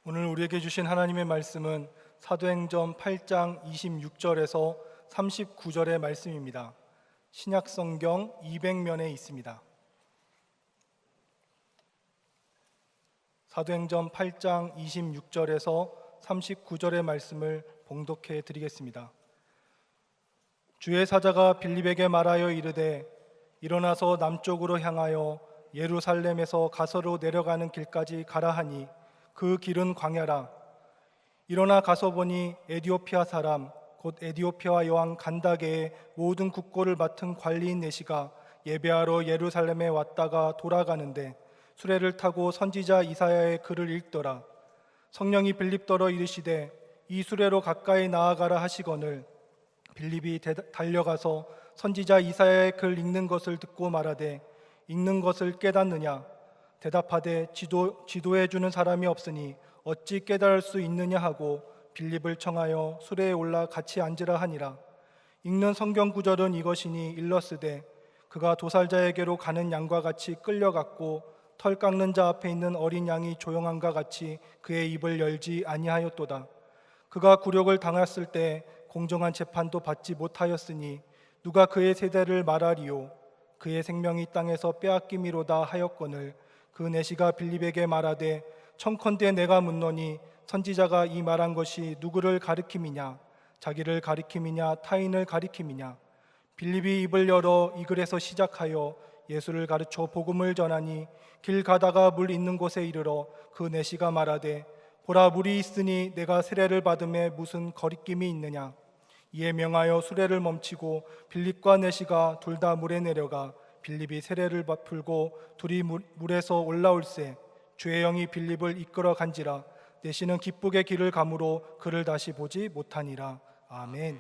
오늘 우리에게 주신 하나님의 말씀은 사도행전 8장 26절에서 39절의 말씀입니다. 신약성경 200면에 있습니다. 사도행전 8장 26절에서 39절의 말씀을 봉독해 드리겠습니다. 주의 사자가 빌립에게 말하여 이르되 일어나서 남쪽으로 향하여 예루살렘에서 가서로 내려가는 길까지 가라 하니 그 길은 광야라. 일어나 가서 보니 에디오피아 사람 곧 에디오피아 여왕 간다게의 모든 국고를 맡은 관리인 내시가 예배하러 예루살렘에 왔다가 돌아가는데 수레를 타고 선지자 이사야의 글을 읽더라. 성령이 빌립더러 이르시되 이 수레로 가까이 나아가라 하시거늘 빌립이 달려가서 선지자 이사야의 글 읽는 것을 듣고 말하되 읽는 것을 깨닫느냐? 대답하되 지도해 주는 사람이 없으니 어찌 깨달을 수 있느냐 하고 빌립을 청하여 수레에 올라 같이 앉으라 하니라. 읽는 성경 구절은 이것이니 일러스되 그가 도살자에게로 가는 양과 같이 끌려갔고 털 깎는 자 앞에 있는 어린 양이 조용함과 같이 그의 입을 열지 아니하였도다. 그가 굴욕을 당했을 때 공정한 재판도 받지 못하였으니 누가 그의 세대를 말하리요? 그의 생명이 땅에서 빼앗김이로다 하였거늘 그 내시가 빌립에게 말하되 청컨대 내가 묻노니 선지자가 이 말한 것이 누구를 가리킴이냐? 자기를 가리킴이냐? 타인을 가리킴이냐? 빌립이 입을 열어 이 글에서 시작하여 예수를 가르쳐 복음을 전하니 길 가다가 물 있는 곳에 이르러 그 내시가 말하되 보라 물이 있으니 내가 세례를 받음에 무슨 거리낌이 있느냐? 이에 명하여 수레를 멈추고 빌립과 내시가 둘 다 물에 내려가 빌립이 세례를 풀고 둘이 물에서 올라올세 주의 영이 빌립을 이끌어 간지라. 내시는 기쁘게 길을 가므로 그를 다시 보지 못하니라. 아멘.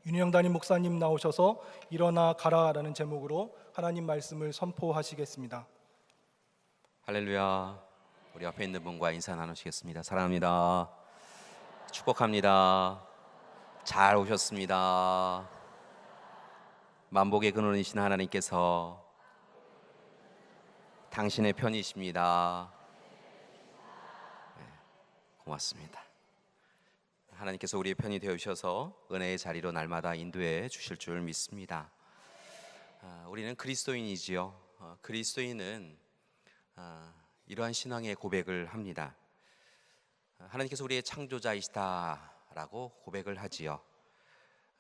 윤영 담임 목사님 나오셔서 일어나 가라라는 제목으로 하나님 말씀을 선포하시겠습니다. 할렐루야. 우리 앞에 있는 분과 인사 나누시겠습니다. 사랑합니다. 축복합니다. 잘 오셨습니다. 만복의 근원이신 하나님께서 당신의 편이십니다. 네, 고맙습니다. 하나님께서 우리의 편이 되어 주셔서 은혜의 자리로 날마다 인도해 주실 줄 믿습니다. 우리는 그리스도인이지요. 그리스도인은 이러한 신앙의 고백을 합니다. 하나님께서 우리의 창조자이시다라고 고백을 하지요.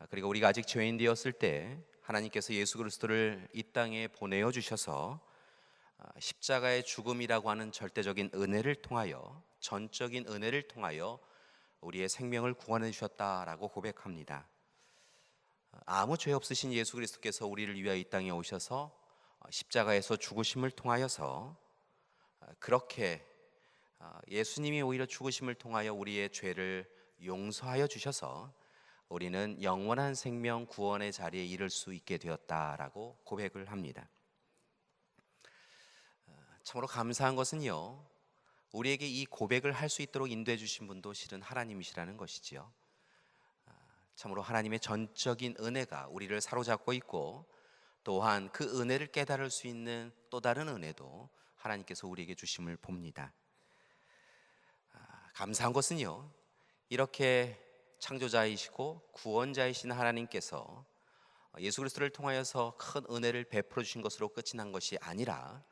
그리고 우리가 아직 죄인 되었을 때 하나님께서 예수 그리스도를 이 땅에 보내어 주셔서 십자가의 죽음이라고 하는 절대적인 은혜를 통하여, 전적인 은혜를 통하여 우리의 생명을 구원해 주셨다라고 고백합니다. 아무 죄 없으신 예수 그리스도께서 우리를 위하여 이 땅에 오셔서 십자가에서 죽으심을 통하여서 그렇게 예수님이 오히려 죽으심을 통하여 우리의 죄를 용서하여 주셔서 우리는 영원한 생명 구원의 자리에 이를 수 있게 되었다라고 고백을 합니다. 참으로 감사한 것은요, 우리에게 이 고백을 할 수 있도록 인도해 주신 분도 실은 하나님이시라는 것이지요. 참으로 하나님의 전적인 은혜가 우리를 사로잡고 있고, 또한 그 은혜를 깨달을 수 있는 또 다른 은혜도 하나님께서 우리에게 주심을 봅니다. 감사한 것은요, 이렇게 창조자이시고 구원자이신 하나님께서 예수 그리스도를 통하여서 큰 은혜를 베풀어 주신 것으로 끝이 난 것이 아니라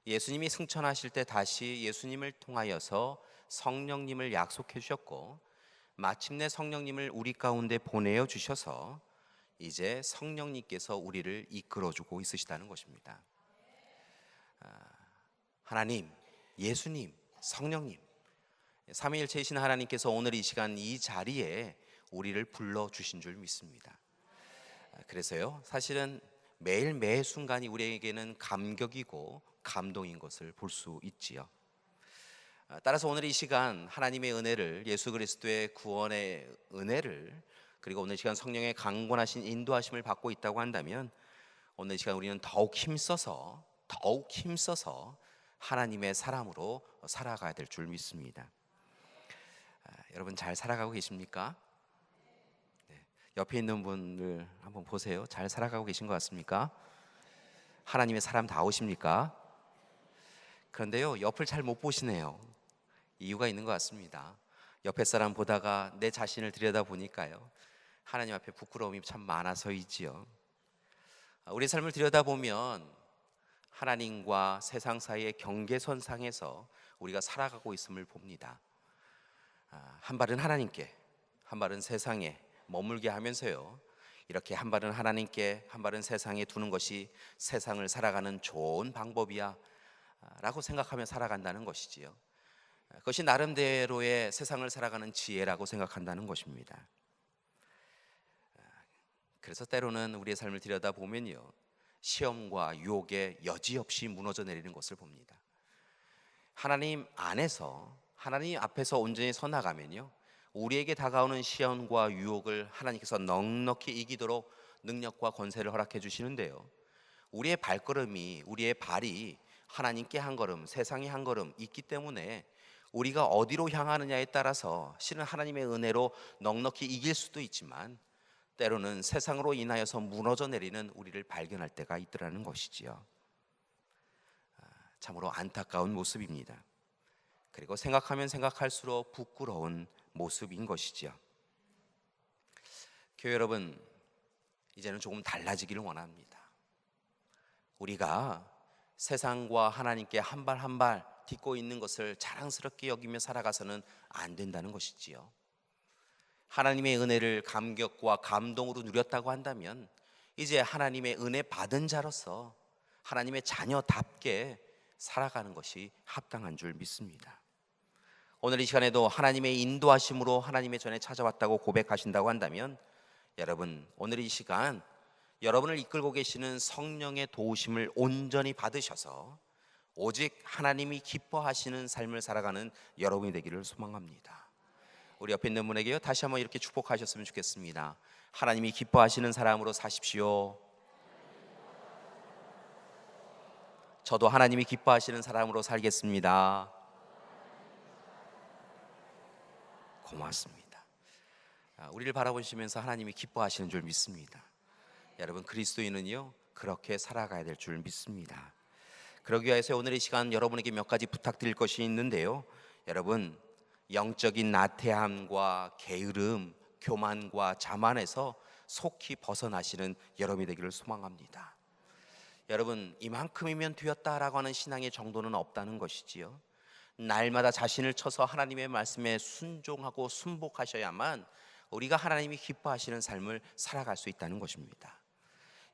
예수님이 승천하실 때 다시 예수님을 통하여서 성령님을 약속해 주셨고, 마침내 성령님을 우리 가운데 보내어 주셔서 이제 성령님께서 우리를 이끌어주고 있으시다는 것입니다. 하나님, 예수님, 성령님, 삼위일체이신 하나님께서 오늘 이 시간 이 자리에 우리를 불러주신 줄 믿습니다. 그래서요, 사실은 매일 매 순간이 우리에게는 감격이고 감동인 것을 볼 수 있지요. 따라서 오늘 이 시간 하나님의 은혜를, 예수 그리스도의 구원의 은혜를, 그리고 오늘 이 시간 성령의 강권하신 인도하심을 받고 있다고 한다면 오늘 이 시간 우리는 더욱 힘써서 하나님의 사람으로 살아가야 될 줄 믿습니다. 여러분 잘 살아가고 계십니까? 네. 옆에 있는 분들 한번 보세요. 잘 살아가고 계신 것 같습니까? 하나님의 사람다우십니까? 그런데요, 옆을 잘 못 보시네요. 이유가 있는 것 같습니다. 옆에 사람 보다가 내 자신을 들여다보니까요, 하나님 앞에 부끄러움이 참 많아서이지요. 우리 삶을 들여다보면 하나님과 세상 사이의 경계선 상에서 우리가 살아가고 있음을 봅니다. 한 발은 하나님께, 한 발은 세상에 머물게 하면서요, 이렇게 한 발은 하나님께, 한 발은 세상에 두는 것이 세상을 살아가는 좋은 방법이야 라고 생각하며 살아간다는 것이지요. 그것이 나름대로의 세상을 살아가는 지혜라고 생각한다는 것입니다. 그래서 때로는 우리의 삶을 들여다보면요, 시험과 유혹에 여지없이 무너져 내리는 것을 봅니다. 하나님 안에서, 하나님 앞에서 온전히 서 나가면요, 우리에게 다가오는 시험과 유혹을 하나님께서 넉넉히 이기도록 능력과 권세를 허락해 주시는데요, 우리의 발걸음이, 우리의 발이 하나님께 한 걸음, 세상에 한 걸음 있기 때문에 우리가 어디로 향하느냐에 따라서 실은 하나님의 은혜로 넉넉히 이길 수도 있지만, 때로는 세상으로 인하여서 무너져 내리는 우리를 발견할 때가 있더라는 것이지요. 참으로 안타까운 모습입니다. 그리고 생각하면 생각할수록 부끄러운 모습인 것이지요. 교회 여러분, 이제는 조금 달라지기를 원합니다. 우리가 세상과 하나님께 한 발 한 발 딛고 있는 것을 자랑스럽게 여기며 살아가서는 안 된다는 것이지요. 하나님의 은혜를 감격과 감동으로 누렸다고 한다면 이제 하나님의 은혜 받은 자로서 하나님의 자녀답게 살아가는 것이 합당한 줄 믿습니다. 오늘 이 시간에도 하나님의 인도하심으로 하나님의 전에 찾아왔다고 고백하신다고 한다면, 여러분 오늘 이 시간 여러분을 이끌고 계시는 성령의 도우심을 온전히 받으셔서 오직 하나님이 기뻐하시는 삶을 살아가는 여러분이 되기를 소망합니다. 우리 옆에 있는 분에게요, 다시 한번 이렇게 축복하셨으면 좋겠습니다. 하나님이 기뻐하시는 사람으로 사십시오. 저도 하나님이 기뻐하시는 사람으로 살겠습니다. 고맙습니다. 우리를 바라보시면서 하나님이 기뻐하시는 줄 믿습니다. 여러분, 그리스도인은요 그렇게 살아가야 될 줄 믿습니다. 그러기 위해서 오늘 이 시간 여러분에게 몇 가지 부탁드릴 것이 있는데요, 여러분 영적인 나태함과 게으름, 교만과 자만에서 속히 벗어나시는 여러분이 되기를 소망합니다. 여러분, 이만큼이면 되었다라고 하는 신앙의 정도는 없다는 것이지요. 날마다 자신을 쳐서 하나님의 말씀에 순종하고 순복하셔야만 우리가 하나님이 기뻐하시는 삶을 살아갈 수 있다는 것입니다.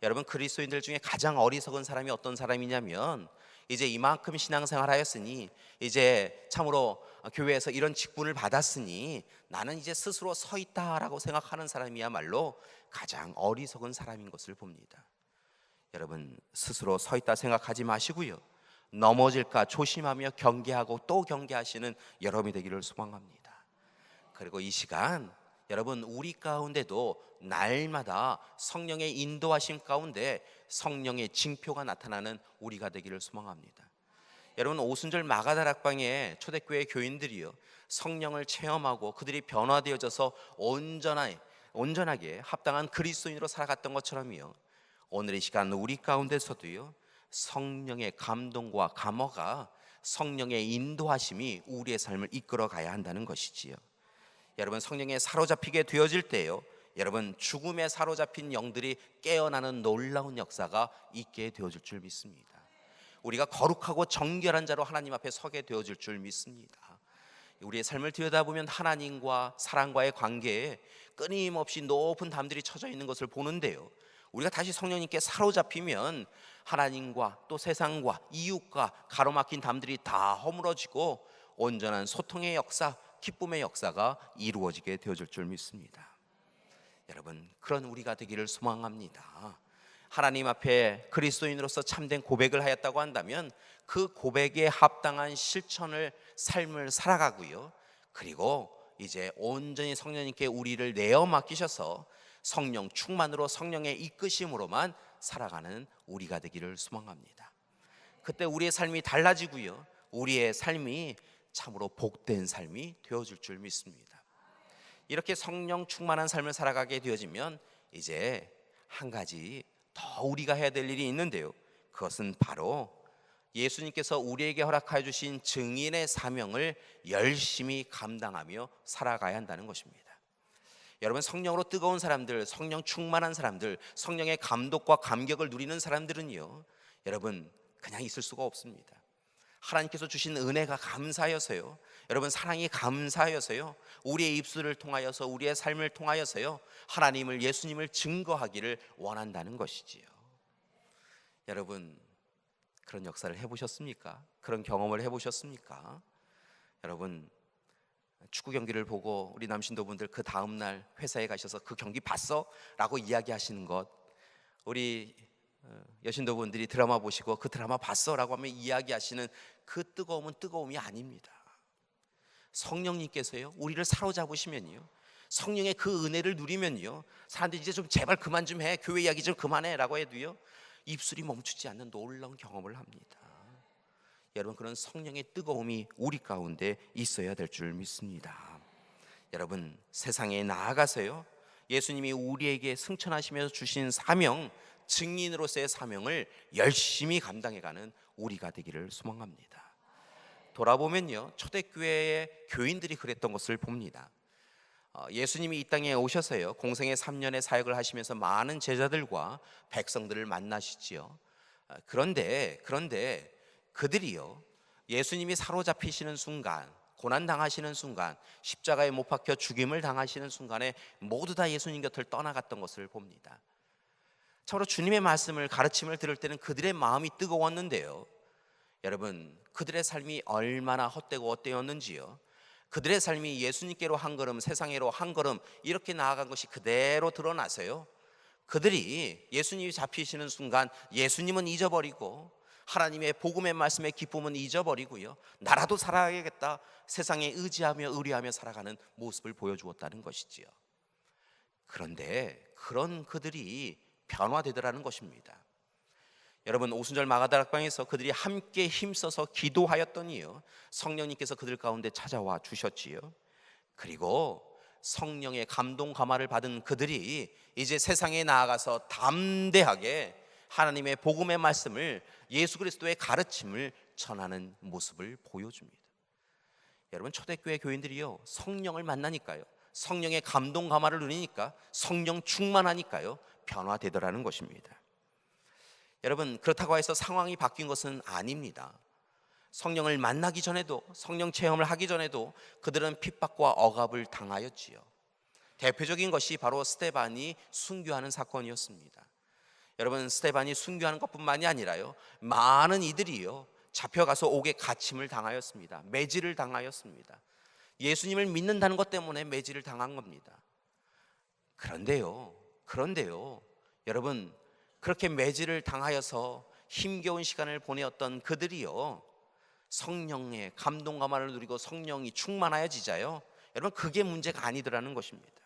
여러분, 그리스도인들 중에 가장 어리석은 사람이 어떤 사람이냐면, 이제 이만큼 신앙생활 하였으니, 이제 참으로 교회에서 이런 직분을 받았으니 나는 이제 스스로 서 있다라고 생각하는 사람이야말로 가장 어리석은 사람인 것을 봅니다. 여러분, 스스로 서 있다 생각하지 마시고요, 넘어질까 조심하며 경계하고 또 경계하시는 여러분이 되기를 소망합니다. 그리고 이 시간 여러분, 우리 가운데도 날마다 성령의 인도하심 가운데 성령의 징표가 나타나는 우리가 되기를 소망합니다. 여러분, 오순절 마가다락방의 초대교회 교인들이요, 성령을 체험하고 그들이 변화되어져서 온전하게 합당한 그리스도인으로 살아갔던 것처럼요, 오늘 이 시간 우리 가운데서도요, 성령의 감동과 감화가, 성령의 인도하심이 우리의 삶을 이끌어 가야 한다는 것이지요. 여러분, 성령에 사로잡히게 되어질 때요, 여러분 죽음에 사로잡힌 영들이 깨어나는 놀라운 역사가 있게 되어질 줄 믿습니다. 우리가 거룩하고 정결한 자로 하나님 앞에 서게 되어질 줄 믿습니다. 우리의 삶을 들여다보면 하나님과 사랑과의 관계에 끊임없이 높은 담들이 쳐져 있는 것을 보는데요, 우리가 다시 성령님께 사로잡히면 하나님과 또 세상과 이웃과 가로막힌 담들이 다 허물어지고 온전한 소통의 역사, 기쁨의 역사가 이루어지게 되어질 줄 믿습니다. 여러분, 그런 우리가 되기를 소망합니다. 하나님 앞에 그리스도인으로서 참된 고백을 하였다고 한다면 그 고백에 합당한 실천을, 삶을 살아가고요, 그리고 이제 온전히 성령님께 우리를 내어 맡기셔서 성령 충만으로 성령의 이끄심으로만 살아가는 우리가 되기를 소망합니다. 그때 우리의 삶이 달라지고요, 우리의 삶이 참으로 복된 삶이 되어질 줄 믿습니다. 이렇게 성령 충만한 삶을 살아가게 되어지면 이제 한 가지 더 우리가 해야 될 일이 있는데요, 그것은 바로 예수님께서 우리에게 허락하여 주신 증인의 사명을 열심히 감당하며 살아가야 한다는 것입니다. 여러분, 성령으로 뜨거운 사람들, 성령 충만한 사람들, 성령의 감독과 감격을 누리는 사람들은요, 여러분 그냥 있을 수가 없습니다. 하나님께서 주신 은혜가 감사하여서요, 여러분 사랑이 감사하여서요, 우리의 입술을 통하여서, 우리의 삶을 통하여서요, 하나님을, 예수님을 증거하기를 원한다는 것이지요. 여러분, 그런 역사를 해보셨습니까? 그런 경험을 해보셨습니까? 여러분, 축구 경기를 보고 우리 남신도분들 그 다음날 회사에 가셔서 그 경기 봤어? 라고 이야기하시는 것, 우리 여신도분들이 드라마 보시고 그 드라마 봤어? 라고 하면 이야기하시는 그 뜨거움은 뜨거움이 아닙니다. 성령님께서요, 우리를 사로잡으시면요, 성령의 그 은혜를 누리면요, 사람들이 이제 좀 제발 그만 좀 해, 교회 이야기 좀 그만해 라고 해도요, 입술이 멈추지 않는 놀라운 경험을 합니다. 여러분, 그런 성령의 뜨거움이 우리 가운데 있어야 될 줄 믿습니다. 여러분, 세상에 나아가서요, 예수님이 우리에게 승천하시면서 주신 사명, 증인으로서의 사명을 열심히 감당해가는 우리가 되기를 소망합니다. 돌아보면요, 초대교회의 교인들이 그랬던 것을 봅니다. 예수님이 이 땅에 오셔서요, 공생의 3년의 사역을 하시면서 많은 제자들과 백성들을 만나시지요. 그런데 그들이요, 예수님이 사로잡히시는 순간, 고난당하시는 순간, 십자가에 못 박혀 죽임을 당하시는 순간에 모두 다 예수님 곁을 떠나갔던 것을 봅니다. 참으로 주님의 말씀을, 가르침을 들을 때는 그들의 마음이 뜨거웠는데요, 여러분, 그들의 삶이 얼마나 헛되고 헛되었는지요, 그들의 삶이 예수님께로 한 걸음, 세상으로 한 걸음 이렇게 나아간 것이 그대로 드러나서요, 그들이 예수님이 잡히시는 순간 예수님은 잊어버리고, 하나님의 복음의 말씀의 기쁨은 잊어버리고요, 나라도 살아야겠다, 세상에 의지하며 의뢰하며 살아가는 모습을 보여주었다는 것이지요. 그런데 그런 그들이 변화되더라는 것입니다. 여러분, 오순절 마가다락방에서 그들이 함께 힘써서 기도하였더니요, 성령님께서 그들 가운데 찾아와 주셨지요. 그리고 성령의 감동 감화를 받은 그들이 이제 세상에 나아가서 담대하게 하나님의 복음의 말씀을, 예수 그리스도의 가르침을 전하는 모습을 보여줍니다. 여러분, 초대교회 교인들이요, 성령을 만나니까요, 성령의 감동 감화를 누리니까, 성령 충만하니까요, 변화되더라는 것입니다. 여러분, 그렇다고 해서 상황이 바뀐 것은 아닙니다. 성령을 만나기 전에도, 성령 체험을 하기 전에도 그들은 핍박과 억압을 당하였지요. 대표적인 것이 바로 스데반이 순교하는 사건이었습니다. 여러분, 스데반이 순교하는 것뿐만이 아니라요, 많은 이들이요, 잡혀가서 옥에 갇힘을 당하였습니다. 매질을 당하였습니다. 예수님을 믿는다는 것 때문에 매질을 당한 겁니다. 그런데요, 여러분, 그렇게 매질을 당하여서 힘겨운 시간을 보내었던 그들이요, 성령의 감동 감화를 누리고 성령이 충만하여지자요, 여러분, 그게 문제가 아니더라는 것입니다.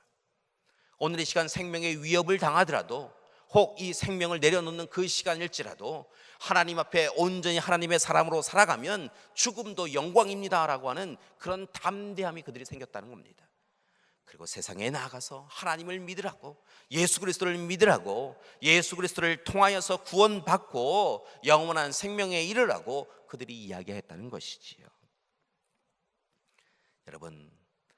오늘 이 시간 생명의 위협을 당하더라도, 혹 이 생명을 내려놓는 그 시간일지라도 하나님 앞에 온전히 하나님의 사람으로 살아가면 죽음도 영광입니다 라고 하는 그런 담대함이 그들이 생겼다는 겁니다. 그리고 세상에 나아가서 하나님을 믿으라고, 예수 그리스도를 믿으라고, 예수 그리스도를 통하여서 구원받고 영원한 생명에 이르라고 그들이 이야기했다는 것이지요. 여러분,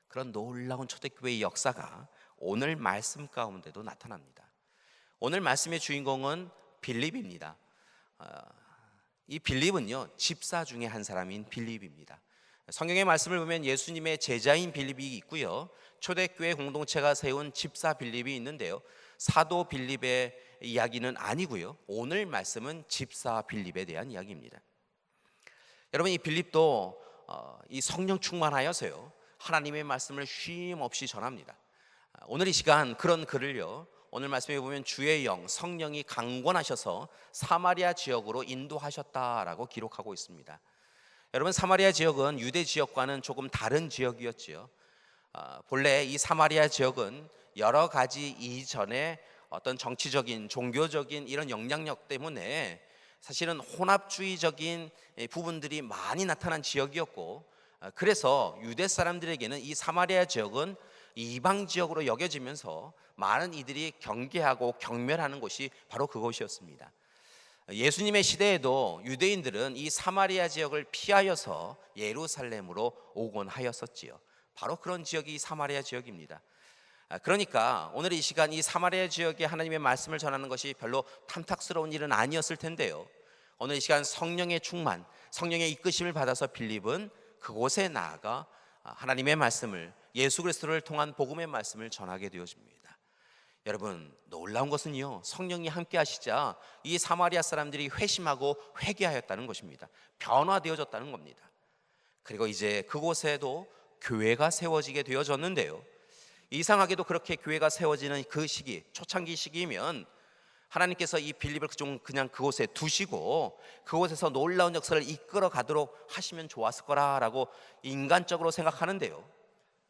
그런 놀라운 초대교회의 역사가 오늘 말씀 가운데도 나타납니다. 오늘 말씀의 주인공은 빌립입니다. 이 빌립은요, 집사 중에 한 사람인 빌립입니다. 성경의 말씀을 보면 예수님의 제자인 빌립이 있고요, 초대교회 공동체가 세운 집사 빌립이 있는데요, 사도 빌립의 이야기는 아니고요, 오늘 말씀은 집사 빌립에 대한 이야기입니다. 여러분, 이 빌립도 이 성령 충만하여서요, 하나님의 말씀을 쉼 없이 전합니다. 오늘 이 시간 그런 그를요, 오늘 말씀에 보면 주의 영, 성령이 강권하셔서 사마리아 지역으로 인도하셨다라고 기록하고 있습니다. 여러분, 사마리아 지역은 유대 지역과는 조금 다른 지역이었지요. 본래 이 사마리아 지역은 여러 가지 이전에 어떤 정치적인, 종교적인 이런 영향력 때문에 사실은 혼합주의적인 부분들이 많이 나타난 지역이었고, 그래서 유대 사람들에게는 이 사마리아 지역은 이방 지역으로 여겨지면서 많은 이들이 경계하고 경멸하는 곳이 바로 그곳이었습니다. 예수님의 시대에도 유대인들은 이 사마리아 지역을 피하여서 예루살렘으로 오곤 하였었지요. 바로 그런 지역이 이 사마리아 지역입니다. 그러니까 오늘 이 시간 이 사마리아 지역에 하나님의 말씀을 전하는 것이 별로 탐탁스러운 일은 아니었을 텐데요. 오늘 이 시간 성령의 충만, 성령의 이끄심을 받아서 빌립은 그곳에 나아가 하나님의 말씀을, 예수 그리스도를 통한 복음의 말씀을 전하게 되어집니다. 여러분, 놀라운 것은요, 성령이 함께 하시자 이 사마리아 사람들이 회심하고 회개하였다는 것입니다. 변화되어졌다는 겁니다. 그리고 이제 그곳에도 교회가 세워지게 되어졌는데요, 이상하게도 그렇게 교회가 세워지는 그 시기, 초창기 시기이면 하나님께서 이 빌립을 그냥 그곳에 두시고 그곳에서 놀라운 역사를 이끌어 가도록 하시면 좋았을 거라라고 인간적으로 생각하는데요,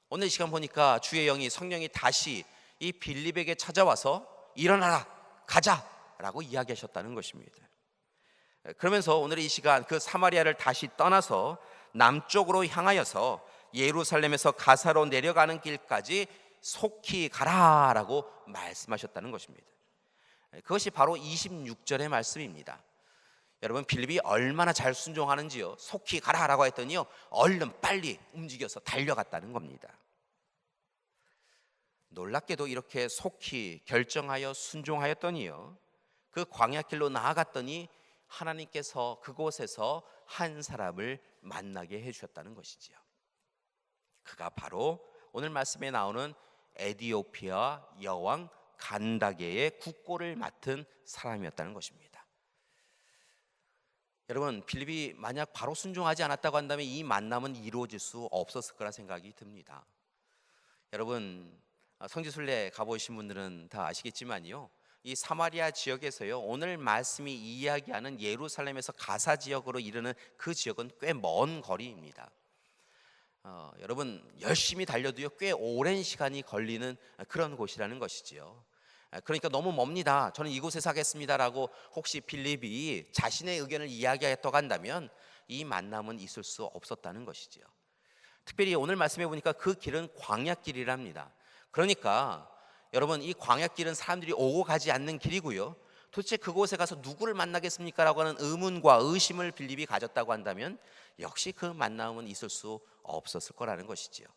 오늘 이 시간 보니까 주의 영이, 성령이 다시 이 빌립에게 찾아와서 일어나라, 가자라고 이야기하셨다는 것입니다. 그러면서 오늘 이 시간 그 사마리아를 다시 떠나서 남쪽으로 향하여서 예루살렘에서 가사로 내려가는 길까지 속히 가라라고 말씀하셨다는 것입니다. 그것이 바로 26절의 말씀입니다. 여러분, 빌립이 얼마나 잘 순종하는지요. 속히 가라라고 했더니요, 얼른 빨리 움직여서 달려갔다는 겁니다. 놀랍게도 이렇게 속히 결정하여 순종하였더니요, 그 광야길로 나아갔더니 하나님께서 그곳에서 한 사람을 만나게 해주셨다는 것이지요. 그가 바로 오늘 말씀에 나오는 에디오피아 여왕 간다게의 국고를 맡은 사람이었다는 것입니다. 여러분, 빌립이 만약 바로 순종하지 않았다고 한다면 이 만남은 이루어질 수 없었을 거라 생각이 듭니다. 여러분, 성지순례 가보신 분들은 다 아시겠지만요, 이 사마리아 지역에서요, 오늘 말씀이 이야기하는 예루살렘에서 가사 지역으로 이르는 그 지역은 꽤 먼 거리입니다. 여러분, 열심히 달려도요, 꽤 오랜 시간이 걸리는 그런 곳이라는 것이지요. 그러니까 너무 멉니다. 저는 이곳에서 하겠습니다라고 혹시 빌립이 자신의 의견을 이야기했다고 한다면 이 만남은 있을 수 없었다는 것이지요. 특별히 오늘 말씀해 보니까 그 길은 광야길이랍니다. 그러니까 여러분, 이 광야길은 사람들이 오고 가지 않는 길이고요, 도대체 그곳에 가서 누구를 만나겠습니까? 라고 하는 의문과 의심을 빌립이 가졌다고 한다면 역시 그 만남은 있을 수 없었을 거라는 것이지요.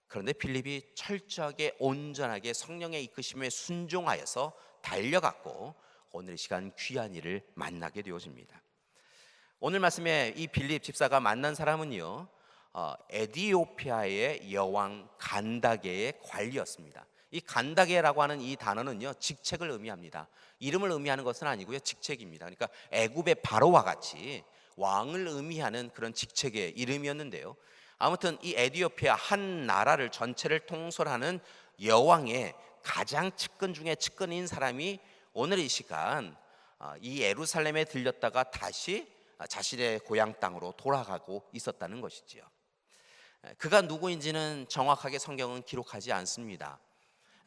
그런데 빌립이 철저하게 온전하게 성령의 이끄심에 순종하여서 달려갔고 오늘 이 시간 귀한 이를 만나게 되어집니다. 오늘 말씀에 이 빌립 집사가 만난 사람은요, 에디오피아의 여왕 간다게의 관리였습니다. 이 간다게라고 하는 이 단어는요, 직책을 의미합니다. 이름을 의미하는 것은 아니고요, 직책입니다. 그러니까 애굽의 바로와 같이 왕을 의미하는 그런 직책의 이름이었는데요, 아무튼 이 에디오피아 한 나라를 전체를 통솔하는 여왕의 가장 측근 중에 측근인 사람이 오늘 이 시간 이 예루살렘에 들렸다가 다시 자신의 고향 땅으로 돌아가고 있었다는 것이지요. 그가 누구인지는 정확하게 성경은 기록하지 않습니다.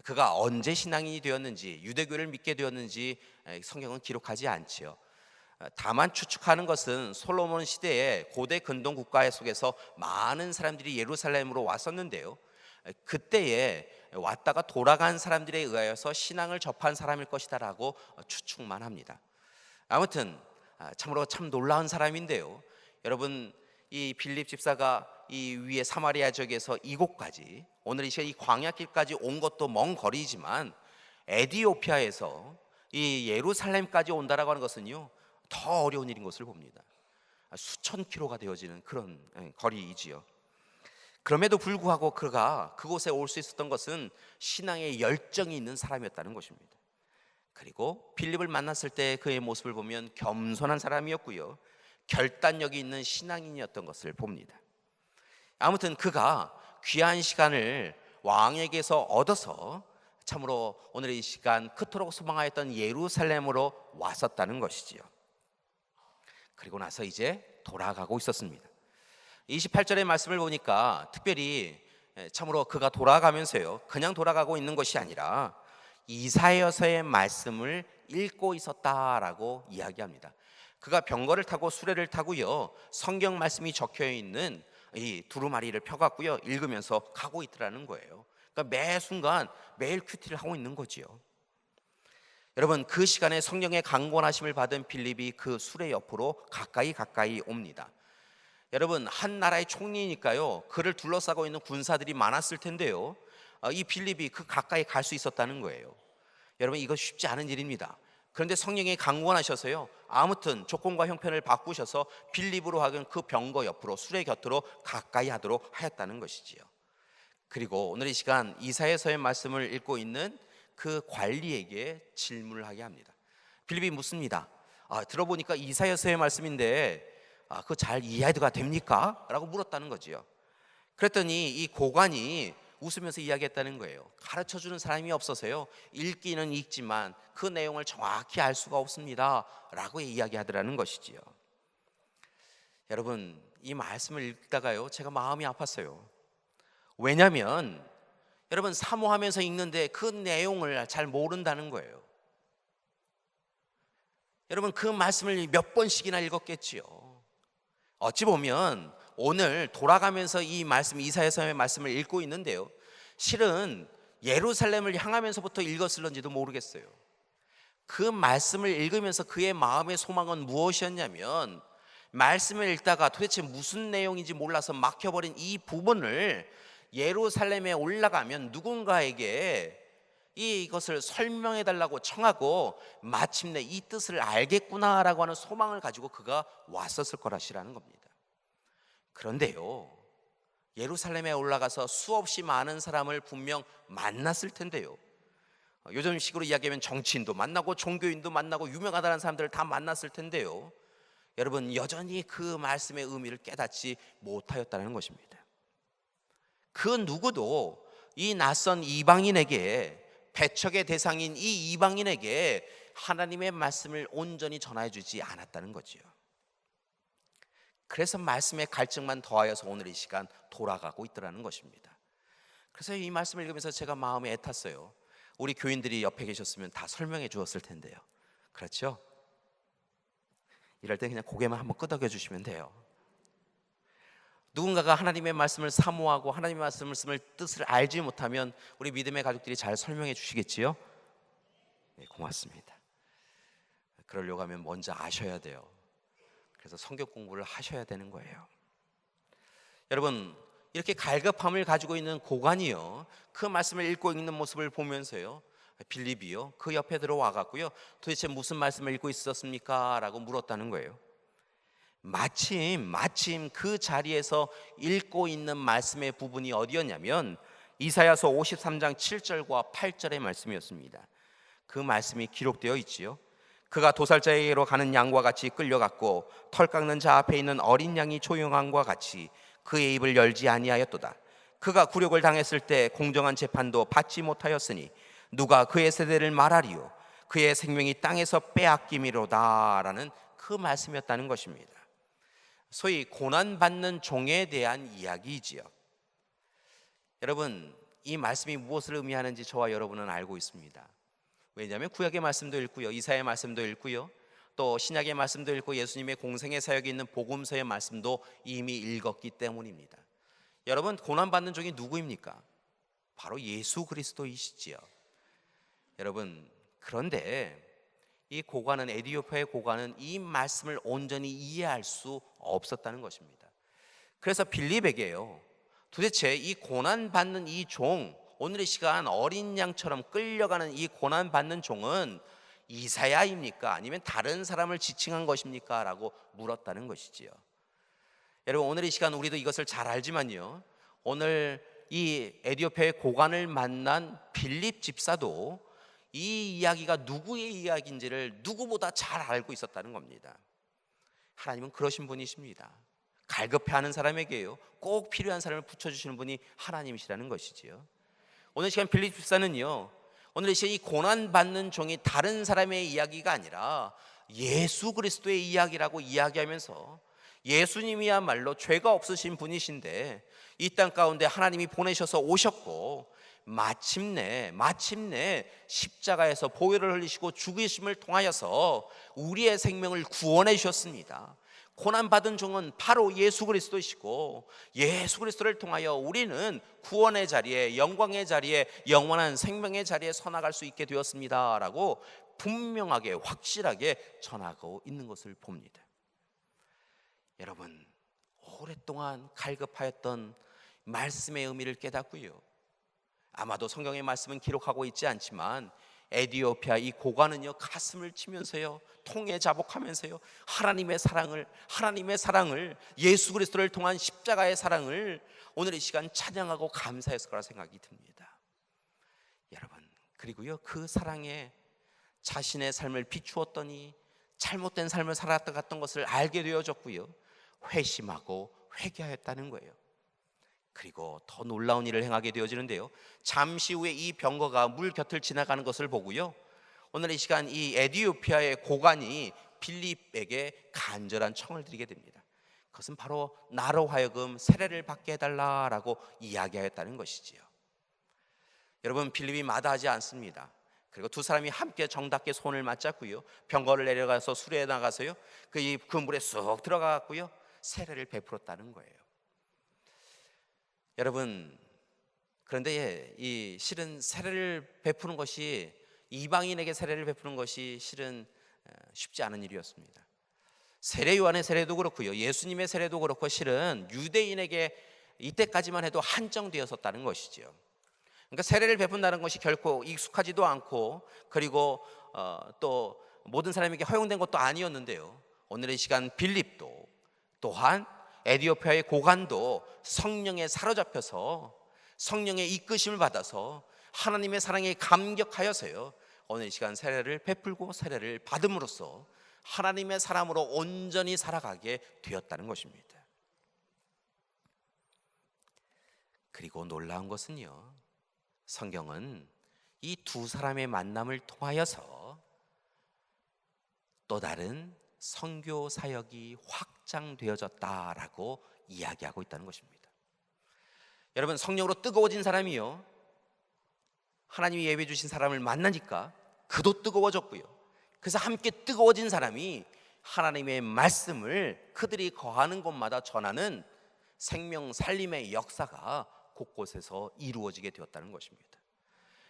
그가 언제 신앙인이 되었는지, 유대교를 믿게 되었는지 성경은 기록하지 않지요. 다만 추측하는 것은 솔로몬 시대의 고대 근동 국가 속에서 많은 사람들이 예루살렘으로 왔었는데요, 그때에 왔다가 돌아간 사람들에 의하여서 신앙을 접한 사람일 것이다라고 추측만 합니다. 아무튼 참으로 참 놀라운 사람인데요, 여러분, 이 빌립 집사가 이 위에 사마리아 지역에서 이곳까지, 오늘 이 시간 이 광야길까지 온 것도 먼 거리지만 에디오피아에서 이 예루살렘까지 온다라고 하는 것은요, 더 어려운 일인 것을 봅니다. 수천 킬로가 되어지는 그런 거리이지요. 그럼에도 불구하고 그가 그곳에 올 수 있었던 것은 신앙의 열정이 있는 사람이었다는 것입니다. 그리고 빌립을 만났을 때 그의 모습을 보면 겸손한 사람이었고요, 결단력이 있는 신앙인이었던 것을 봅니다. 아무튼 그가 귀한 시간을 왕에게서 얻어서 참으로 오늘 이 시간 그토록 소망하였던 예루살렘으로 왔었다는 것이지요. 그리고 나서 이제 돌아가고 있었습니다. 28절의 말씀을 보니까 특별히 참으로 그가 돌아가면서요, 그냥 돌아가고 있는 것이 아니라 이사야서의 말씀을 읽고 있었다라고 이야기합니다. 그가 병거를 타고 수레를 타고요, 성경 말씀이 적혀 있는 이 두루마리를 펴갖고요, 읽으면서 가고 있더라는 거예요. 그러니까 매 순간 매일 큐티를 하고 있는 거지요. 여러분, 그 시간에 성령의 강권하심을 받은 빌립이 그 수레 옆으로 가까이 옵니다. 여러분, 한 나라의 총리니까요, 그를 둘러싸고 있는 군사들이 많았을 텐데요, 이 빌립이 그 가까이 갈 수 있었다는 거예요. 여러분, 이거 쉽지 않은 일입니다. 그런데 성령이 강권하셔서요, 아무튼 조건과 형편을 바꾸셔서 빌립으로 하여금 그 병거 옆으로, 수레 곁으로 가까이 하도록 하였다는 것이지요. 그리고 오늘 이 시간 이사야서의 말씀을 읽고 있는 그 관리에게 질문을 하게 합니다. 빌립이 묻습니다. 들어보니까 이사야서의 말씀인데 그거 잘 이해가 됩니까? 라고 물었다는 거지요. 그랬더니 이 고관이 웃으면서 이야기했다는 거예요. 가르쳐주는 사람이 없어서요, 읽기는 읽지만 그 내용을 정확히 알 수가 없습니다 라고 이야기하더라는 것이지요. 여러분, 이 말씀을 읽다가요, 제가 마음이 아팠어요. 왜냐하면 여러분, 사모하면서 읽는데 그 내용을 잘 모른다는 거예요. 여러분, 그 말씀을 몇 번씩이나 읽었겠지요. 어찌 보면 오늘 돌아가면서 이 말씀, 이사야서의 말씀을 읽고 있는데요, 실은 예루살렘을 향하면서부터 읽었을런지도 모르겠어요. 그 말씀을 읽으면서 그의 마음의 소망은 무엇이었냐면, 말씀을 읽다가 도대체 무슨 내용인지 몰라서 막혀버린 이 부분을 예루살렘에 올라가면 누군가에게 이것을 설명해 달라고 청하고 마침내 이 뜻을 알겠구나라고 하는 소망을 가지고 그가 왔었을 거라시라는 겁니다. 그런데요, 예루살렘에 올라가서 수없이 많은 사람을 분명 만났을 텐데요, 요즘식으로 이야기하면 정치인도 만나고 종교인도 만나고 유명하다는 사람들을 다 만났을 텐데요, 여러분, 여전히 그 말씀의 의미를 깨닫지 못하였다는 것입니다. 그 누구도 이 낯선 이방인에게, 배척의 대상인 이 이방인에게 하나님의 말씀을 온전히 전해주지 않았다는 거지요. 그래서 말씀의 갈증만 더하여서 오늘 이 시간 돌아가고 있더라는 것입니다. 그래서 이 말씀을 읽으면서 제가 마음이 애탔어요. 우리 교인들이 옆에 계셨으면 다 설명해 주었을 텐데요. 그렇죠? 이럴 때 그냥 고개만 한번 끄덕여 주시면 돼요. 누군가가 하나님의 말씀을 사모하고 하나님의 말씀을 뜻을 알지 못하면 우리 믿음의 가족들이 잘 설명해 주시겠지요? 네, 고맙습니다. 그러려고 하면 먼저 아셔야 돼요. 그래서 성경 공부를 하셔야 되는 거예요. 여러분, 이렇게 갈급함을 가지고 있는 고관이요, 그 말씀을 읽고 있는 모습을 보면서요, 빌립이요, 그 옆에 들어와 갖고요, 도대체 무슨 말씀을 읽고 있었습니까? 라고 물었다는 거예요. 마침 그 자리에서 읽고 있는 말씀의 부분이 어디였냐면 이사야서 53장 7절과 8절의 말씀이었습니다. 그 말씀이 기록되어 있지요. 그가 도살자에게로 가는 양과 같이 끌려갔고 털 깎는 자 앞에 있는 어린 양이 조용함과 같이 그의 입을 열지 아니하였도다. 그가 굴욕을 당했을 때 공정한 재판도 받지 못하였으니 누가 그의 세대를 말하리요? 그의 생명이 땅에서 빼앗김이로다 라는 그 말씀이었다는 것입니다. 소위 고난받는 종에 대한 이야기이지요. 여러분, 이 말씀이 무엇을 의미하는지 저와 여러분은 알고 있습니다. 왜냐하면 구약의 말씀도 읽고요, 이사야의 말씀도 읽고요, 또 신약의 말씀도 읽고 예수님의 공생의 사역에 있는 복음서의 말씀도 이미 읽었기 때문입니다. 여러분, 고난받는 종이 누구입니까? 바로 예수 그리스도이시지요. 여러분, 그런데 이 고관은, 에디오피아의 고관은 이 말씀을 온전히 이해할 수 없었다는 것입니다. 그래서 빌립에게요, 도대체 이 고난받는 이 종, 오늘 이 시간 어린 양처럼 끌려가는 이 고난받는 종은 이사야입니까? 아니면 다른 사람을 지칭한 것입니까? 라고 물었다는 것이지요. 여러분, 오늘 이 시간 우리도 이것을 잘 알지만요, 오늘 이 에디오피아의 고관을 만난 빌립 집사도 이 이야기가 누구의 이야기인지를 누구보다 잘 알고 있었다는 겁니다. 하나님은 그러신 분이십니다. 갈급해하는 사람에게요, 꼭 필요한 사람을 붙여주시는 분이 하나님이시라는 것이지요. 오늘 시간 빌립 집사는요, 오늘 이 고난받는 종이 다른 사람의 이야기가 아니라 예수 그리스도의 이야기라고 이야기하면서 예수님이야말로 죄가 없으신 분이신데 이 땅 가운데 하나님이 보내셔서 오셨고 마침내 십자가에서 보혈을 흘리시고 죽으심을 통하여서 우리의 생명을 구원해 주셨습니다. 고난받은 종은 바로 예수 그리스도이시고 예수 그리스도를 통하여 우리는 구원의 자리에, 영광의 자리에, 영원한 생명의 자리에 서나갈 수 있게 되었습니다 라고 분명하게 확실하게 전하고 있는 것을 봅니다. 여러분, 오랫동안 갈급하였던 말씀의 의미를 깨닫고요, 아마도 성경의 말씀은 기록하고 있지 않지만 에디오피아 이 고관은요, 가슴을 치면서요, 통해 자복하면서요, 하나님의 사랑을 예수 그리스도를 통한 십자가의 사랑을 오늘 이 시간 찬양하고 감사했을 거라 생각이 듭니다. 여러분, 그리고요, 그 사랑에 자신의 삶을 비추었더니 잘못된 삶을 살았던 것을 알게 되어졌고요, 회심하고 회개하였다는 거예요. 그리고 더 놀라운 일을 행하게 되어지는데요, 잠시 후에 이 병거가 물 곁을 지나가는 것을 보고요, 오늘 이 시간 이 에티오피아의 고관이 빌립에게 간절한 청을 드리게 됩니다. 그것은 바로 나로 하여금 세례를 받게 해달라라고 이야기하였다는 것이지요. 여러분, 빌립이 마다하지 않습니다. 그리고 두 사람이 함께 정답게 손을 맞잡고요, 병거를 내려가서 수레에 나가서요, 그 물에 쑥 들어가고요, 세례를 베풀었다는 거예요. 여러분, 그런데 이 실은 세례를 베푸는 것이, 이방인에게 세례를 베푸는 것이 실은 쉽지 않은 일이었습니다. 세례 요한의 세례도 그렇고요, 예수님의 세례도 그렇고 실은 유대인에게 이때까지만 해도 한정되었었다는 것이지요. 그러니까 세례를 베푼다는 것이 결코 익숙하지도 않고, 그리고 또 모든 사람에게 허용된 것도 아니었는데요, 오늘의 시간 빌립도 또한 에티오피아의 고관도 성령에 사로잡혀서 성령의 이끄심을 받아서 하나님의 사랑에 감격하여서요, 오늘 이 시간 세례를 베풀고 세례를 받음으로써 하나님의 사람으로 온전히 살아가게 되었다는 것입니다. 그리고 놀라운 것은요, 성경은 이 두 사람의 만남을 통하여서 또 다른 선교 사역이 확장되어졌다라고 이야기하고 있다는 것입니다. 여러분, 성령으로 뜨거워진 사람이요, 하나님이 예배해 주신 사람을 만나니까 그도 뜨거워졌고요, 그래서 함께 뜨거워진 사람이 하나님의 말씀을 그들이 거하는 곳마다 전하는 생명 살림의 역사가 곳곳에서 이루어지게 되었다는 것입니다.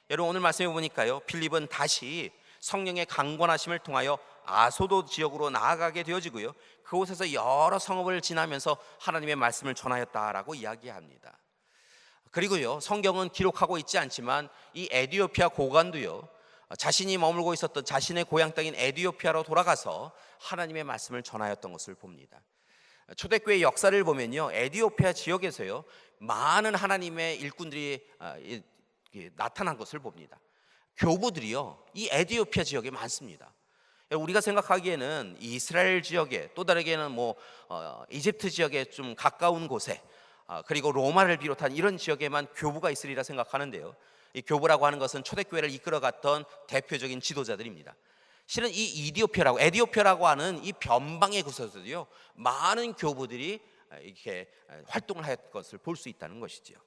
여러분, 오늘 말씀해 보니까요, 빌립은 다시 성령의 강권하심을 통하여 아소도 지역으로 나아가게 되어지고요, 그곳에서 여러 성읍을 지나면서 하나님의 말씀을 전하였다라고 이야기합니다. 그리고요, 성경은 기록하고 있지 않지만 이 에티오피아 고관도요, 자신이 머물고 있었던 자신의 고향 땅인 에티오피아로 돌아가서 하나님의 말씀을 전하였던 것을 봅니다. 초대교회 역사를 보면요, 에티오피아 지역에서요, 많은 하나님의 일꾼들이 나타난 것을 봅니다. 교부들이요, 이 에티오피아 지역에 많습니다. 우리가 생각하기에는 이스라엘 지역에, 또 다르게는 이집트 지역에 좀 가까운 곳에, 그리고 로마를 비롯한 이런 지역에만 교부가 있으리라 생각하는데요, 이 교부라고 하는 것은 초대교회를 이끌어갔던 대표적인 지도자들입니다. 실은 이 에티오피아라고 하는 이 변방의 곳에서도요, 많은 교부들이 이렇게 활동을 하였던 것을 볼 수 있다는 것이지요.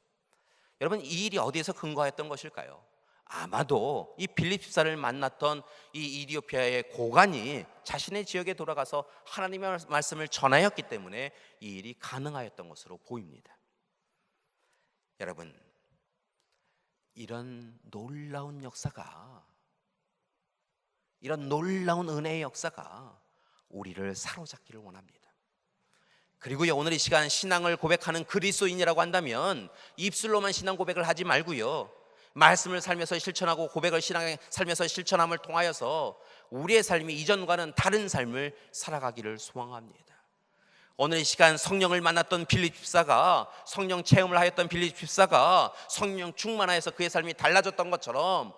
여러분, 이 일이 어디에서 근거했던 것일까요? 아마도 이 빌립 집사를 만났던 이 에티오피아의 고관이 자신의 지역에 돌아가서 하나님의 말씀을 전하였기 때문에 이 일이 가능하였던 것으로 보입니다. 여러분, 이런 놀라운 역사가, 이런 놀라운 은혜의 역사가 우리를 사로잡기를 원합니다. 그리고요, 오늘 이 시간 신앙을 고백하는 그리스도인이라고 한다면 입술로만 신앙 고백을 하지 말고요, 말씀을 살면서 실천하고 고백을 신앙에 살면서 실천함을 통하여서 우리의 삶이 이전과는 다른 삶을 살아가기를 소망합니다. 오늘 이 시간 성령을 만났던 빌립 집사가, 성령 체험을 하였던 빌립 집사가 성령 충만하여서 그의 삶이 달라졌던 것처럼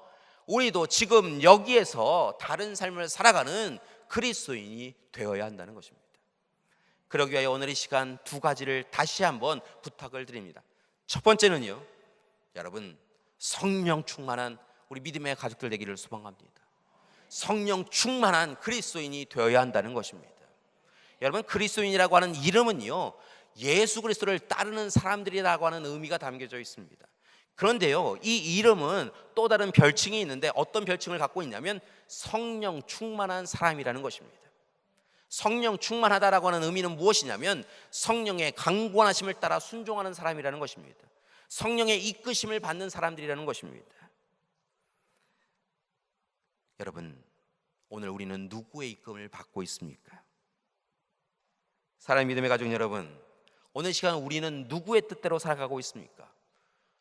우리도 지금 여기에서 다른 삶을 살아가는 그리스도인이 되어야 한다는 것입니다. 그러기 위하여 오늘 이 시간 두 가지를 다시 한번 부탁을 드립니다. 첫 번째는요, 여러분, 성령 충만한 우리 믿음의 가족들 되기를 소망합니다. 성령 충만한 그리스도인이 되어야 한다는 것입니다. 여러분, 그리스도인이라고 하는 이름은요, 예수 그리스도를 따르는 사람들이라고 하는 의미가 담겨져 있습니다. 그런데요, 이 이름은 또 다른 별칭이 있는데 어떤 별칭을 갖고 있냐면 성령 충만한 사람이라는 것입니다. 성령 충만하다라고 하는 의미는 무엇이냐면 성령의 강권하심을 따라 순종하는 사람이라는 것입니다. 성령의 이끄심을 받는 사람들이라는 것입니다. 여러분, 오늘 우리는 누구의 이끌음을 받고 있습니까? 사랑하는 믿음의 가족 여러분, 오늘 시간 우리는 누구의 뜻대로 살아가고 있습니까?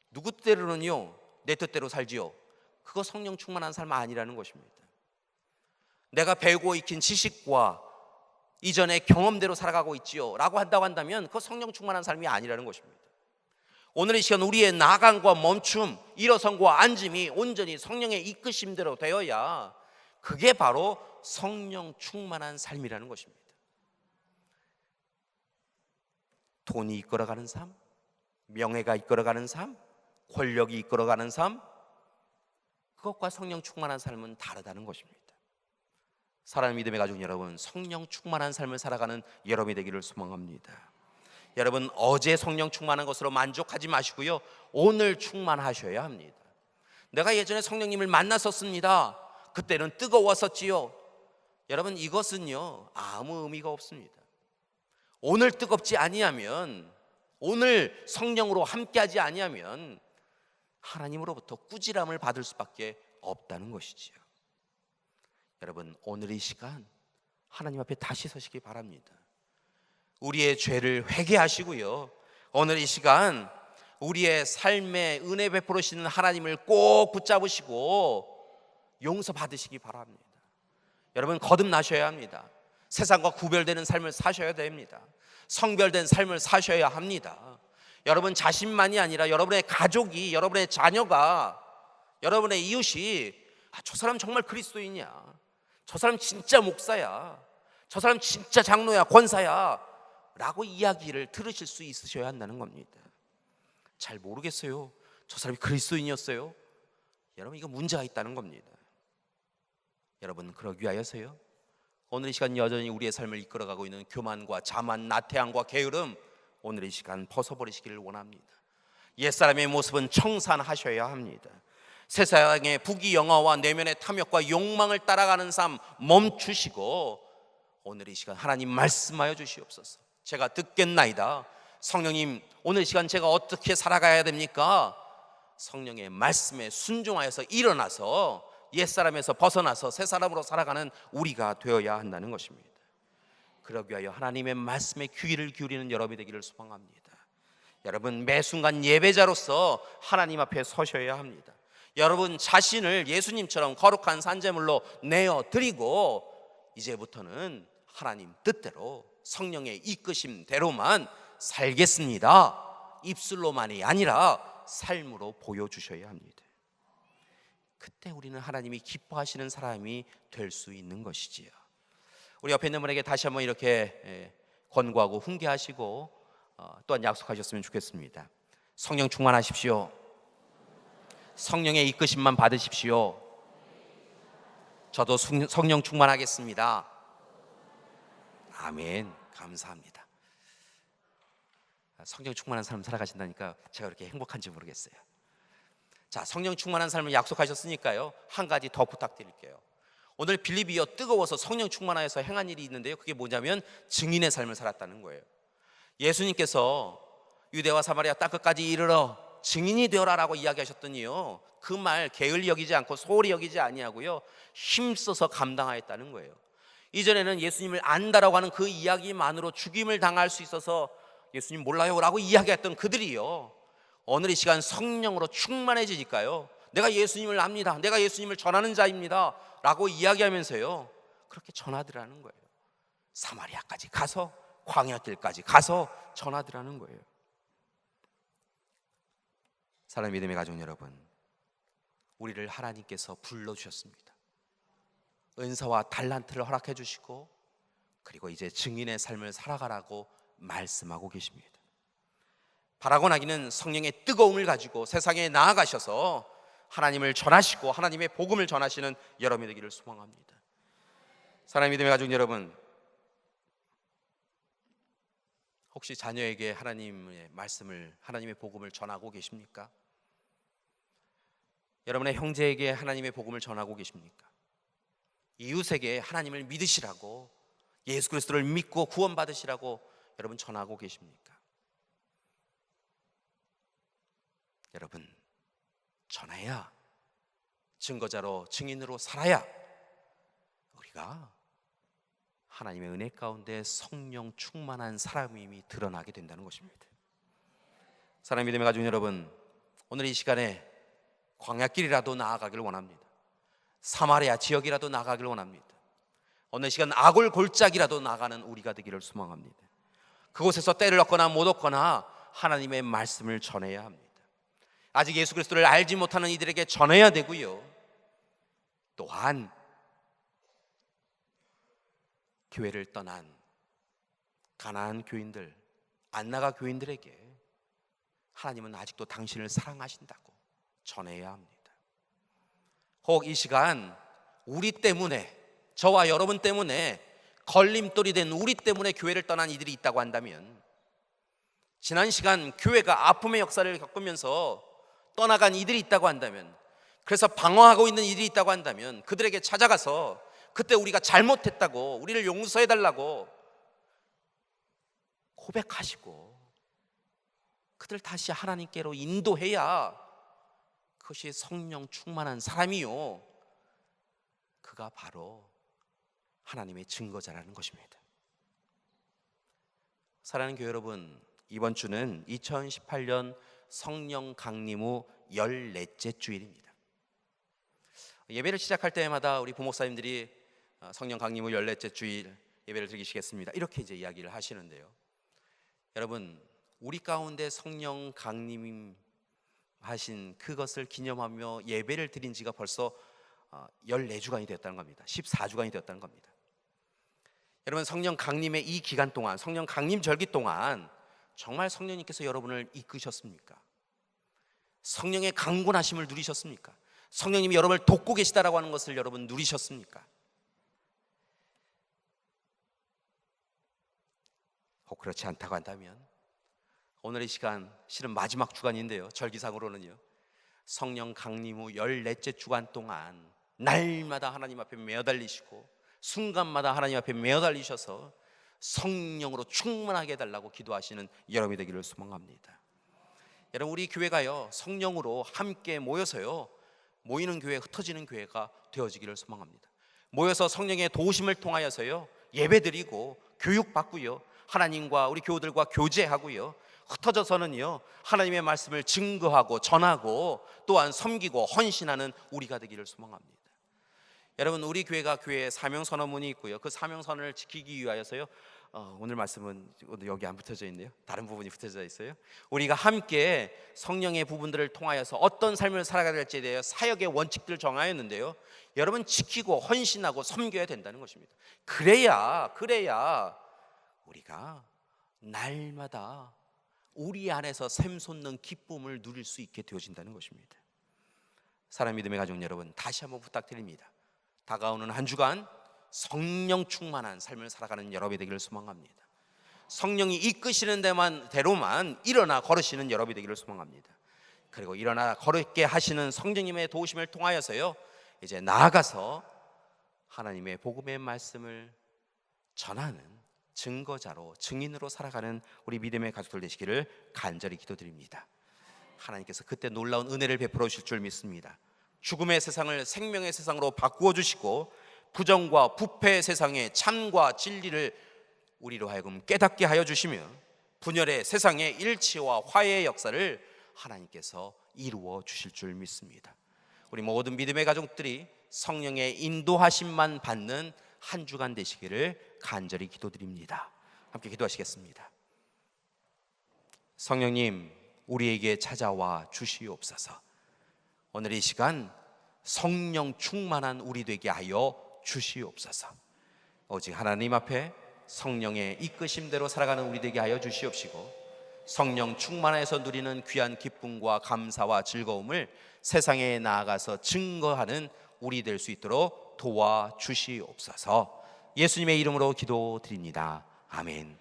누구 뜻대로는요, 내 뜻대로 살지요. 그거 성령 충만한 삶 아니라는 것입니다. 내가 배우고 익힌 지식과 이전의 경험대로 살아가고 있지요 라고 한다고 한다면 그거 성령 충만한 삶이 아니라는 것입니다. 오늘 이 시간 우리의 나감과 멈춤, 일어선과 앉음이 온전히 성령의 이끄심대로 되어야 그게 바로 성령 충만한 삶이라는 것입니다. 돈이 이끌어가는 삶, 명예가 이끌어가는 삶, 권력이 이끌어가는 삶, 그것과 성령 충만한 삶은 다르다는 것입니다. 사랑하는 믿음의 가족 여러분, 성령 충만한 삶을 살아가는 여러분이 되기를 소망합니다. 여러분, 어제 성령 충만한 것으로 만족하지 마시고요, 오늘 충만하셔야 합니다. 내가 예전에 성령님을 만났었습니다. 그때는 뜨거웠었지요. 여러분, 이것은요 아무 의미가 없습니다. 오늘 뜨겁지 아니하면, 오늘 성령으로 함께하지 아니하면 하나님으로부터 꾸지람을 받을 수밖에 없다는 것이지요. 여러분, 오늘 이 시간 하나님 앞에 다시 서시기 바랍니다. 우리의 죄를 회개하시고요, 오늘 이 시간 우리의 삶에 은혜 베풀으시는 하나님을 꼭 붙잡으시고 용서받으시기 바랍니다. 여러분, 거듭나셔야 합니다. 세상과 구별되는 삶을 사셔야 됩니다. 성별된 삶을 사셔야 합니다. 여러분 자신만이 아니라 여러분의 가족이, 여러분의 자녀가, 여러분의 이웃이 저 사람 정말 그리스도인이야, 저 사람 진짜 목사야, 저 사람 진짜 장로야, 권사야 라고 이야기를 들으실 수 있으셔야 한다는 겁니다. 잘 모르겠어요, 저 사람이 그리스도인이었어요. 여러분, 이거 문제가 있다는 겁니다. 여러분, 그러기 위하여서요, 오늘 이 시간 여전히 우리의 삶을 이끌어가고 있는 교만과 자만, 나태함과 게으름, 오늘 이 시간 벗어버리시기를 원합니다. 옛사람의 모습은 청산하셔야 합니다. 세상의 부귀영화와 내면의 탐욕과 욕망을 따라가는 삶 멈추시고 오늘 이 시간 하나님 말씀하여 주시옵소서. 제가 듣겠나이다. 성령님, 오늘 이 시간 제가 어떻게 살아가야 됩니까? 성령의 말씀에 순종하여서 일어나서 옛사람에서 벗어나서 새사람으로 살아가는 우리가 되어야 한다는 것입니다. 그러기 위하여 하나님의 말씀에 귀를 기울이는 여러분이 되기를 소망합니다. 여러분, 매 순간 예배자로서 하나님 앞에 서셔야 합니다. 여러분 자신을 예수님처럼 거룩한 산제물로 내어드리고 이제부터는 하나님 뜻대로 성령의 이끄심대로만 살겠습니다, 입술로만이 아니라 삶으로 보여주셔야 합니다. 그때 우리는 하나님이 기뻐하시는 사람이 될 수 있는 것이지요. 우리 옆에 있는 분에게 다시 한번 이렇게 권고하고 훈계하시고 또한 약속하셨으면 좋겠습니다. 성령 충만하십시오. 성령의 이끄심만 받으십시오. 저도 성령 충만하겠습니다. 아멘. 감사합니다. 성령 충만한 삶을 살아가신다니까 제가 그렇게 행복한지 모르겠어요. 자, 성령 충만한 삶을 약속하셨으니까요, 한 가지 더 부탁드릴게요. 오늘 빌립이여 뜨거워서 성령 충만하여서 행한 일이 있는데요, 그게 뭐냐면 증인의 삶을 살았다는 거예요. 예수님께서 유대와 사마리아 땅끝까지 이르러 증인이 되어라라고 이야기하셨더니요, 그 말 게을리 여기지 않고 소홀히 여기지 아니하고요, 힘써서 감당하였다는 거예요. 이전에는 예수님을 안다라고 하는 그 이야기만으로 죽임을 당할 수 있어서 예수님 몰라요 라고 이야기했던 그들이요, 오늘 이 시간 성령으로 충만해지니까요, 내가 예수님을 압니다, 내가 예수님을 전하는 자입니다 라고 이야기하면서요, 그렇게 전하더라는 거예요. 사마리아까지 가서, 광야길까지 가서 전하더라는 거예요. 사랑하는 믿음의 가족 여러분, 우리를 하나님께서 불러주셨습니다. 은사와 달란트를 허락해 주시고, 그리고 이제 증인의 삶을 살아가라고 말씀하고 계십니다. 바라고 하기는 성령의 뜨거움을 가지고 세상에 나아가셔서 하나님을 전하시고 하나님의 복음을 전하시는 여러분이 되기를 소망합니다. 사랑하는 믿음의 가족 여러분, 혹시 자녀에게 하나님의 말씀을, 하나님의 복음을 전하고 계십니까? 여러분의 형제에게 하나님의 복음을 전하고 계십니까? 이웃에게 하나님을 믿으시라고, 예수 그리스도를 믿고 구원받으시라고 여러분 전하고 계십니까? 여러분, 전해야, 증거자로, 증인으로 살아야 우리 우리가 하나님의 은혜 가운데 성령 충만한 사람임이 드러나게 된다는 것입니다. 사랑하는 믿음의 가족 여러분, 오늘 이 시간에 광야길이라도 나아가기를 원합니다. 사마리아 지역이라도 나아가기를 원합니다. 어느 시간 아골 골짜기라도 나가는 우리가 되기를 소망합니다. 그곳에서 때를 얻거나 못 얻거나 하나님의 말씀을 전해야 합니다. 아직 예수 그리스도를 알지 못하는 이들에게 전해야 되고요, 또한 교회를 떠난 가나안 교인들, 안나가 교인들에게 하나님은 아직도 당신을 사랑하신다고 전해야 합니다. 혹 이 시간 우리 때문에, 저와 여러분 때문에 걸림돌이 된 우리 때문에 교회를 떠난 이들이 있다고 한다면, 지난 시간 교회가 아픔의 역사를 겪으면서 떠나간 이들이 있다고 한다면, 그래서 방황하고 있는 이들이 있다고 한다면 그들에게 찾아가서 그때 우리가 잘못했다고, 우리를 용서해달라고 고백하시고 그들 다시 하나님께로 인도해야 그것이 성령 충만한 사람이요, 그가 바로 하나님의 증거자라는 것입니다. 사랑하는 교회 여러분, 이번 주는 2018년 성령 강림 후 14째 주일입니다. 예배를 시작할 때마다 우리 부목사님들이 성령 강림 후 14째 주일 예배를 드리시겠습니다, 이렇게 이제 이야기를 하시는데요. 여러분, 우리 가운데 성령 강림 하신 그것을 기념하며 예배를 드린 지가 벌써 14주간이 되었다는 겁니다. 14주간이 되었다는 겁니다. 여러분, 성령 강림의 이 기간 동안, 성령 강림 절기 동안 정말 성령님께서 여러분을 이끄셨습니까? 성령의 강권하심을 누리셨습니까? 성령님이 여러분을 돕고 계시다라고 하는 것을 여러분 누리셨습니까? 혹 그렇지 않다고 한다면 오늘 이 시간 실은 마지막 주간인데요, 절기상으로는요, 성령 강림 후 14째 주간 동안 날마다 하나님 앞에 매어달리시고 순간마다 하나님 앞에 매어달리셔서 성령으로 충만하게 해달라고 기도하시는 여러분이 되기를 소망합니다. 여러분, 우리 교회가요, 성령으로 함께 모여서요, 모이는 교회, 흩어지는 교회가 되어지기를 소망합니다. 모여서 성령의 도우심을 통하여서요, 예배드리고 교육받고요, 하나님과 우리 교우들과 교제하고요, 흩어져서는요, 하나님의 말씀을 증거하고 전하고 또한 섬기고 헌신하는 우리가 되기를 소망합니다. 여러분, 우리 교회가 교회에 사명선언문이 있고요, 그 사명선언을 지키기 위하여서요, 오늘 말씀은 여기 안 붙여져 있네요. 다른 부분이 붙여져 있어요. 우리가 함께 성령의 부분들을 통하여서 어떤 삶을 살아가야 될지에 대해 사역의 원칙들을 정하였는데요, 여러분 지키고 헌신하고 섬겨야 된다는 것입니다. 그래야 우리가 날마다 우리 안에서 샘솟는 기쁨을 누릴 수 있게 되어진다는 것입니다. 사랑 믿음의 가족 여러분, 다시 한번 부탁드립니다. 다가오는 한 주간 성령 충만한 삶을 살아가는 여러분이 되기를 소망합니다. 성령이 이끄시는 대로만 일어나 걸으시는 여러분이 되기를 소망합니다. 그리고 일어나 걸게 하시는 성령님의 도우심을 통하여서요, 이제 나아가서 하나님의 복음의 말씀을 전하는 증거자로, 증인으로 살아가는 우리 믿음의 가족들 되시기를 간절히 기도드립니다. 하나님께서 그때 놀라운 은혜를 베풀어 주실 줄 믿습니다. 죽음의 세상을 생명의 세상으로 바꾸어 주시고 부정과 부패의 세상에 참과 진리를 우리로 하여금 깨닫게 하여 주시며 분열의 세상에 일치와 화해의 역사를 하나님께서 이루어 주실 줄 믿습니다. 우리 모든 믿음의 가족들이 성령의 인도하심만 받는 한 주간 되시기를 간절히 기도드립니다. 함께 기도하시겠습니다. 성령님, 우리에게 찾아와 주시옵소서. 오늘 이 시간 성령 충만한 우리 되게 하여 주시옵소서. 오직 하나님 앞에 성령의 이끄심대로 살아가는 우리 되게 하여 주시옵시고, 성령 충만해서 누리는 귀한 기쁨과 감사와 즐거움을 세상에 나아가서 증거하는 우리 될 수 있도록 도와주시옵소서. 예수님의 이름으로 기도드립니다. 아멘.